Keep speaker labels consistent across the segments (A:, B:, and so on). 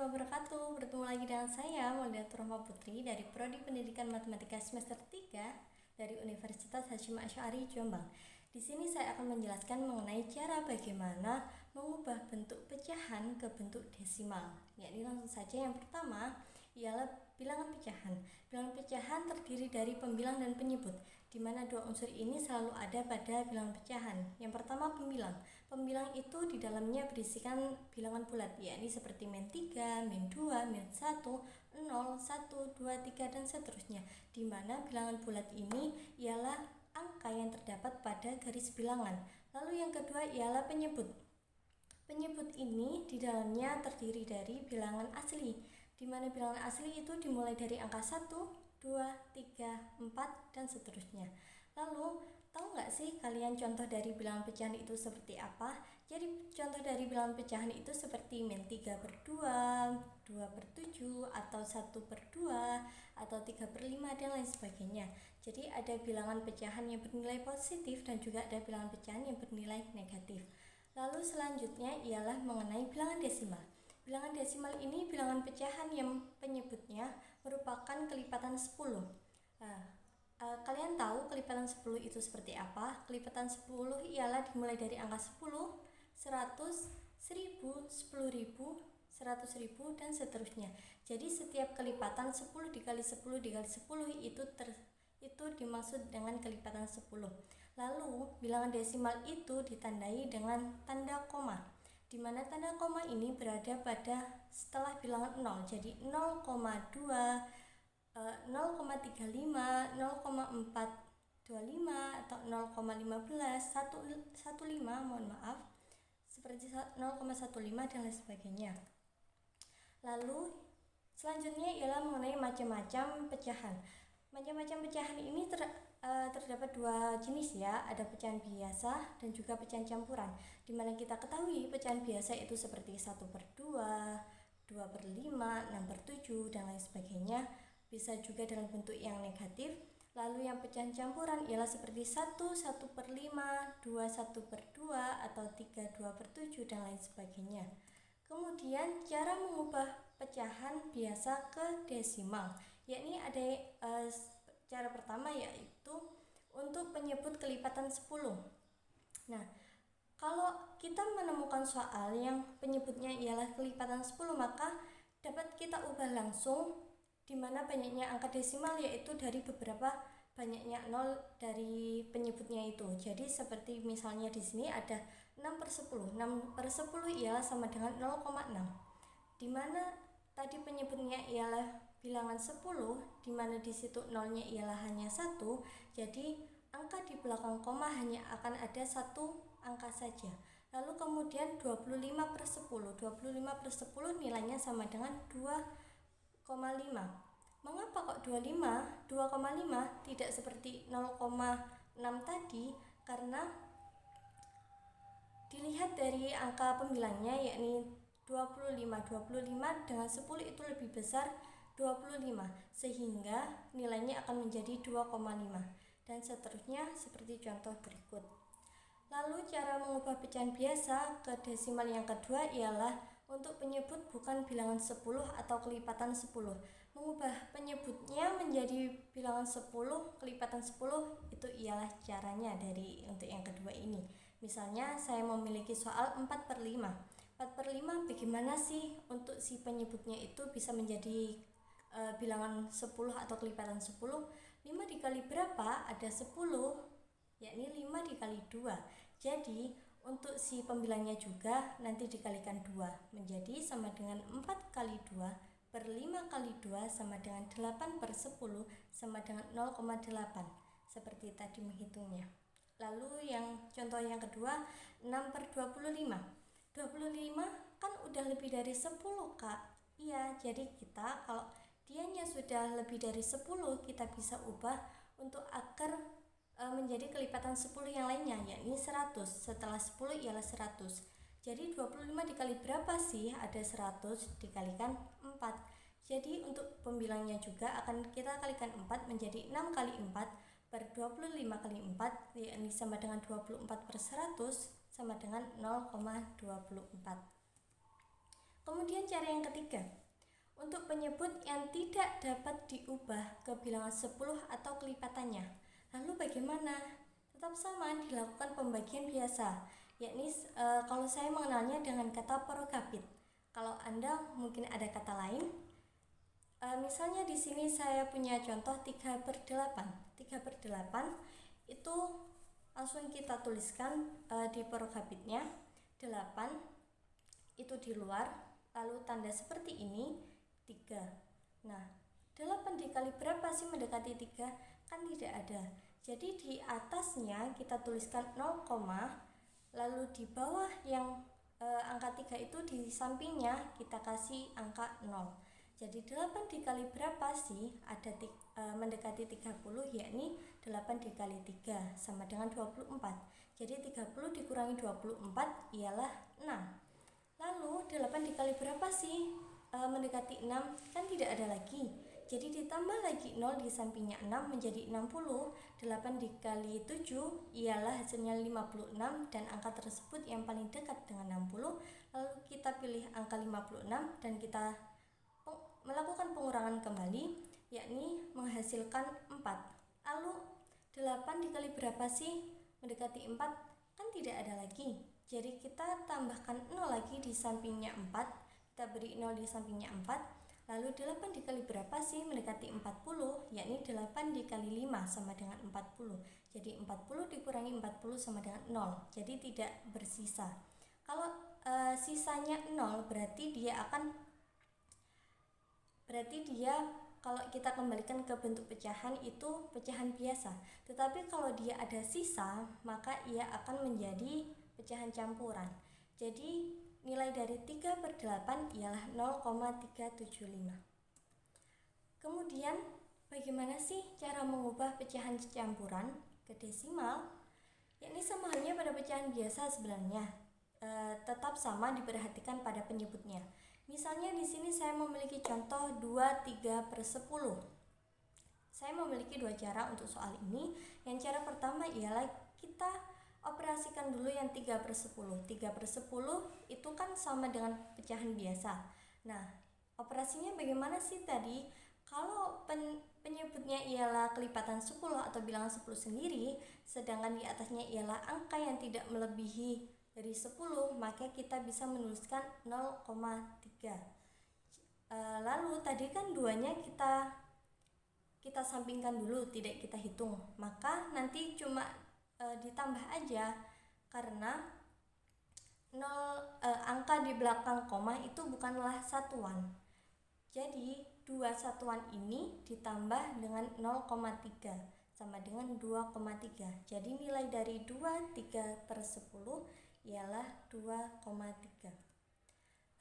A: wabarakatuh. Bertemu lagi dengan saya, Maulidatur Rahma Putri dari Prodi Pendidikan Matematika semester 3 dari Universitas Hasyim Asy'ari Jombang. Di sini saya akan menjelaskan mengenai cara bagaimana mengubah bentuk pecahan ke bentuk desimal. Yakni langsung saja yang pertama ialah bilangan pecahan. Bilangan pecahan terdiri dari pembilang dan penyebut, di mana dua unsur ini selalu ada pada bilangan pecahan. Yang pertama pembilang. Pembilang itu di dalamnya berisikan bilangan bulat, yakni seperti min 3, min 2, min 1, 0, 1, 2, 3, dan seterusnya. Di mana bilangan bulat ini ialah angka yang terdapat pada garis bilangan. Lalu yang kedua ialah penyebut. Penyebut ini di dalamnya terdiri dari bilangan asli, di mana bilangan asli itu dimulai dari angka 1, 2, 3, 4, dan seterusnya. Lalu, tahu nggak sih kalian contoh dari bilangan pecahan itu seperti apa? Jadi contoh dari bilangan pecahan itu seperti min 3/2, 2/7, atau 1/2, atau 3/5, dan lain sebagainya. Jadi ada bilangan pecahan yang bernilai positif dan juga ada bilangan pecahan yang bernilai negatif. Lalu selanjutnya ialah mengenai bilangan desimal. Bilangan desimal ini bilangan pecahan yang penyebutnya merupakan kelipatan 10. Kalian tahu kelipatan 10 itu seperti apa? Kelipatan 10 ialah dimulai dari angka 10, 100, 1000, 10.000, 100.000, dan seterusnya. Jadi setiap kelipatan 10 dikali 10 dikali 10 itu dimaksud dengan kelipatan 10. Lalu bilangan desimal itu ditandai dengan tanda koma, di mana tanda koma ini berada pada setelah bilangan 0. Jadi 0,2, 0,35, 0,425, atau 0,15, 115, mohon maaf, seperti 0,15 dan lain sebagainya. Lalu selanjutnya ialah mengenai macam-macam pecahan. Macam-macam pecahan ini terdapat dua jenis ya, ada pecahan biasa dan juga pecahan campuran, di mana kita ketahui pecahan biasa itu seperti 1/2, 2/5, 6/7, dan lain sebagainya. Bisa juga dalam bentuk yang negatif. Lalu yang pecahan campuran ialah seperti 1, 1/5, 2, 1/2, atau 3, 2/7, dan lain sebagainya. Kemudian cara mengubah pecahan biasa ke desimal, yakni ada cara pertama yaitu untuk penyebut kelipatan 10. Nah, kalau kita menemukan soal yang penyebutnya ialah kelipatan 10, maka dapat kita ubah langsung di mana banyaknya angka desimal, yaitu dari beberapa banyaknya 0 dari penyebutnya itu. Jadi seperti misalnya di sini ada 6/10. 6/10 ialah sama dengan 0,6. Di mana tadi penyebutnya ialah bilangan 10, di mana di situ nolnya ialah hanya 1. Jadi angka di belakang koma hanya akan ada satu angka saja. Lalu kemudian 25/10. 25/10 nilainya sama dengan 2,5. Mengapa kok 2,5 tidak seperti 0,6 tadi? Karena dilihat dari angka pembilangnya, yakni 25 dengan 10 itu lebih besar 25, sehingga nilainya akan menjadi 2,5, dan seterusnya seperti contoh berikut. Lalu cara mengubah pecahan biasa ke desimal yang kedua ialah untuk penyebut bukan bilangan 10 atau kelipatan 10. Mengubah penyebutnya menjadi bilangan 10, kelipatan 10, itu ialah caranya untuk yang kedua ini. Misalnya saya memiliki soal 4/5. 4/5 bagaimana sih untuk si penyebutnya itu bisa menjadi bilangan 10 atau kelipatan 10? 5 dikali berapa? Ada 10, yakni 5 dikali 2. Jadi untuk si pembilangnya juga nanti dikalikan 2, menjadi sama dengan 4 kali 2 per 5 kali 2 sama dengan 8/10 sama dengan 0,8. Seperti tadi menghitungnya. Lalu yang contoh yang kedua, 6/25. 25 kan udah lebih dari 10, Kak. Iya, jadi kita kalau dianya sudah lebih dari 10, kita bisa ubah untuk agar menjadi kelipatan 10 yang lainnya, yakni 100. Setelah 10 ialah 100. Jadi 25 dikali berapa sih? Ada 100 dikalikan 4. Jadi untuk pembilangnya juga akan kita kalikan 4 menjadi 6 kali 4 per 25 kali 4, yakni sama dengan 24/100 sama dengan 0,24. Kemudian cara yang ketiga, untuk penyebut yang tidak dapat diubah ke bilangan 10 atau kelipatannya. Lalu bagaimana? Tetap sama, dilakukan pembagian biasa, yakni kalau saya mengenalnya dengan kata porokapit. Kalau Anda mungkin ada kata lain. Misalnya di sini saya punya contoh 3/8. 3/8 itu langsung kita tuliskan di porokapitnya. 8 itu di luar, lalu tanda seperti ini 3. Nah, 8 dikali berapa sih mendekati 3? Kan tidak ada. Jadi di atasnya kita tuliskan 0, lalu di bawah yang angka 3 itu di sampingnya kita kasih angka 0. Jadi 8 dikali berapa sih? Ada mendekati 30, yakni 8 dikali 3 sama dengan 24. Jadi 30 dikurangi 24 ialah 6. Lalu 8 dikali berapa sih? Mendekati 6, kan tidak ada lagi. Jadi ditambah lagi 0 di sampingnya 6 menjadi 60. 8 dikali 7 ialah hasilnya 56 dan angka tersebut yang paling dekat dengan 60. Lalu kita pilih angka 56 dan kita melakukan pengurangan kembali, yakni menghasilkan 4. Lalu 8 dikali berapa sih? Mendekati 4, kan tidak ada lagi. Jadi kita tambahkan 0 lagi di sampingnya 4, kita beri 0 di sampingnya 4. Lalu 8 dikali berapa sih? Mendekati 40, yakni 8 dikali 5 sama dengan 40. Jadi 40 dikurangi 40 sama dengan 0, jadi tidak bersisa. Kalau sisanya 0 berarti kalau kita kembalikan ke bentuk pecahan itu pecahan biasa. Tetapi kalau dia ada sisa, maka ia akan menjadi pecahan campuran. Jadi nilai dari 3/8 ialah 0,375. Kemudian bagaimana sih cara mengubah pecahan campuran ke desimal? Yakni sama halnya pada pecahan biasa sebenarnya. Tetap sama diperhatikan pada penyebutnya. Misalnya di sini saya memiliki contoh 23/10. Saya memiliki dua cara untuk soal ini. Yang cara pertama ialah kita operasikan dulu yang 3/10. 3/10 itu kan sama dengan pecahan biasa. Nah, operasinya bagaimana sih tadi? Kalau penyebutnya ialah kelipatan 10 atau bilangan 10 sendiri, sedangkan di atasnya ialah angka yang tidak melebihi dari 10, maka kita bisa menuliskan 0,3. Lalu tadi kan duanya kita sampingkan dulu, tidak kita hitung, maka nanti cuma ditambah aja, karena angka di belakang koma itu bukanlah satuan. Jadi 2 satuan ini ditambah dengan 0,3 sama dengan 2,3. Jadi nilai dari 3/10 ialah 2,3.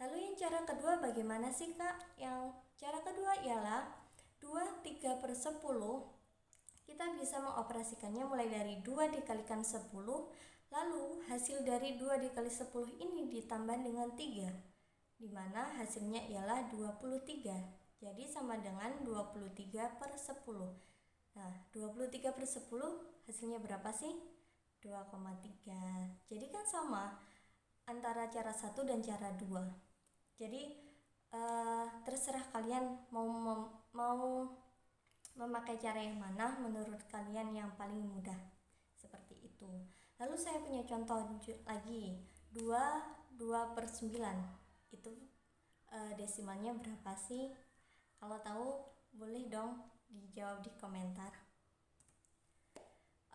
A: Lalu yang cara kedua bagaimana sih Kak? Yang cara kedua ialah 3/10. Kita bisa mengoperasikannya mulai dari 2 dikalikan 10, lalu hasil dari 2 dikali 10 ini ditambah dengan 3, di mana hasilnya ialah 23. Jadi sama dengan 23/10. Nah, 23/10 hasilnya berapa sih? 2,3. Jadi kan sama antara cara 1 dan cara 2. Jadi terserah kalian mau memakai cara yang mana menurut kalian yang paling mudah, seperti itu. Lalu saya punya contoh lagi, 2/9. Itu desimalnya berapa sih? Kalau tahu boleh dong dijawab di komentar.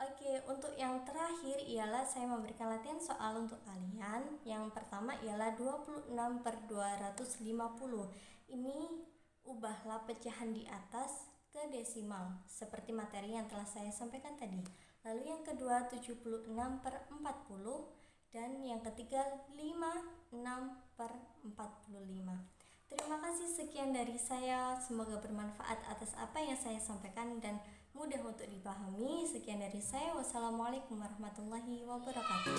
A: Oke, untuk yang terakhir ialah saya memberikan latihan soal untuk kalian. Yang pertama ialah 26/250. Ini ubahlah pecahan di atas ke desimal seperti materi yang telah saya sampaikan tadi. Lalu yang kedua 76/40 dan yang ketiga 56/45. Terima kasih, sekian dari saya. Semoga bermanfaat atas apa yang saya sampaikan dan mudah untuk dipahami. Sekian dari saya. Wassalamualaikum warahmatullahi wabarakatuh.